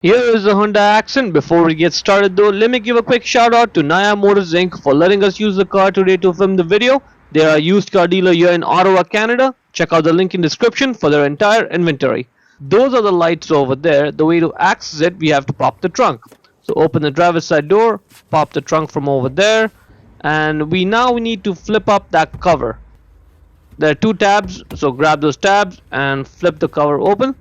Here is the Hyundai Accent. Before we get started though, let me give a quick shout out to Naya Motors Inc. for letting us use the car today to film the video. They are a used car dealer here in Ottawa, Canada. Check out the link in description for their entire inventory. Those are the lights over there. The way to access it, we have to pop the trunk. So open the driver's side door, pop the trunk from over there, and we need to flip up that cover. There are two tabs, so grab those tabs and flip the cover open.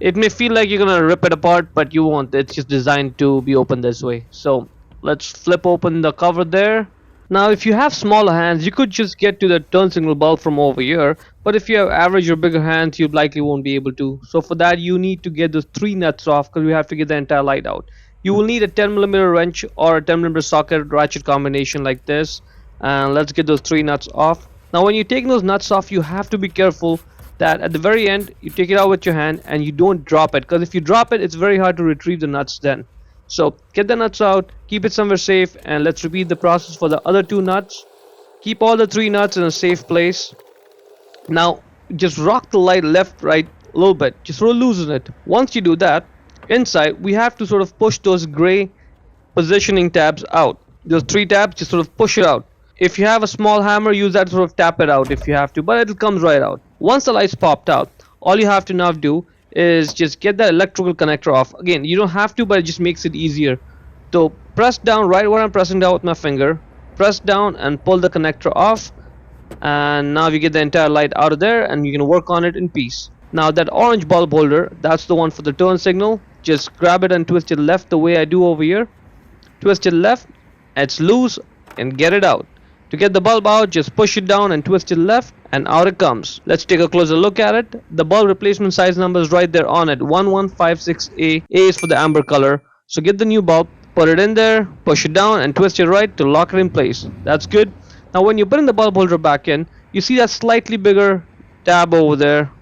It may feel like you're gonna rip it apart, but you won't. It's just designed to be open this way. So let's flip open the cover there. Now if you have smaller hands, you could just get to the turn signal bulb from over here, but if you have average or bigger hands, you likely won't be able to. So for that you need to get those three nuts off, because we have to get the entire light out. You will need a 10mm wrench or a 10mm socket ratchet combination like this, and let's get those three nuts off. Now when you're taking those nuts off, you have to be careful that at the very end you take it out with your hand and you don't drop it, because if you drop it, it's very hard to retrieve the nuts then. So get the nuts out, keep it somewhere safe, and let's repeat the process for the other two nuts. Keep all the three nuts in a safe place. Now just rock the light left, right a little bit, just sort of loosen it. Once you do that, inside we have to sort of push those gray positioning tabs out. Those three tabs, just sort of push it out. If you have a small hammer, use that to sort of tap it out if you have to, but it comes right out. Once the lights popped out, all you have to now do is just get that electrical connector off. Again, you don't have to, but it just makes it easier. So press down right where I'm pressing down with my finger, press down and pull the connector off, and now you get the entire light out of there and you can work on it in peace. Now that orange bulb holder, that's the one for the turn signal. Just grab it and twist it left the way I do over here. Twist it left, it's loose, and get it out. To get the bulb out, just push it down and twist it left, and out it comes. Let's take a closer look at it. The bulb replacement size number is right there on it, 1156A. A is for the amber color. So get the new bulb, put it in there, push it down and twist it right to lock it in place. That's good. Now when you put in the bulb holder back in, you see that slightly bigger tab over there.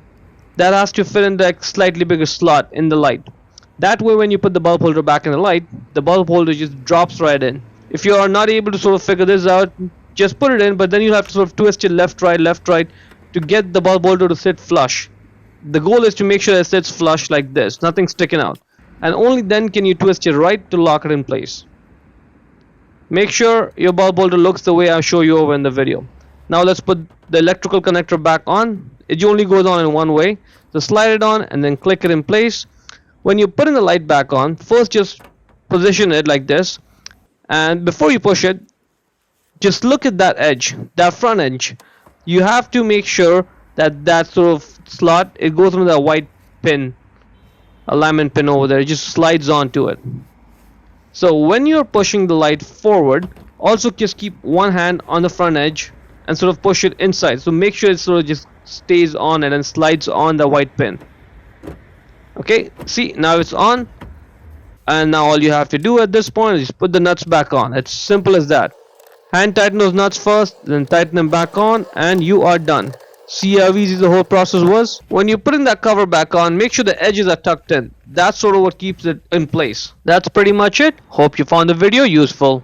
That has to fit in that slightly bigger slot in the light. That way when you put the bulb holder back in the light, the bulb holder just drops right in. If you are not able to sort of figure this out, just put it in, but then you'll have to sort of twist it left right to get the bulb holder to sit flush. The goal is to make sure it sits flush like this, nothing sticking out, and only then can you twist it right to lock it in place. Make sure your bulb holder looks the way I show you over in the video. Now let's put the electrical connector back on. It only goes on in one way, so slide it on and then click it in place. When you put in the light back on, first just position it like this, and before you push it, just look at that edge, that front edge. You have to make sure that that sort of slot, it goes into that white pin, alignment pin over there. It just slides onto it. So when you're pushing the light forward, also just keep one hand on the front edge and sort of push it inside. So make sure it sort of just stays on it and slides on the white pin. Okay, see, now it's on. And now all you have to do at this point is just put the nuts back on. It's simple as that. Hand tighten those nuts first, then tighten them back on, and you are done. See how easy the whole process was? When you're putting that cover back on, make sure the edges are tucked in. That's sort of what keeps it in place. That's pretty much it. Hope you found the video useful.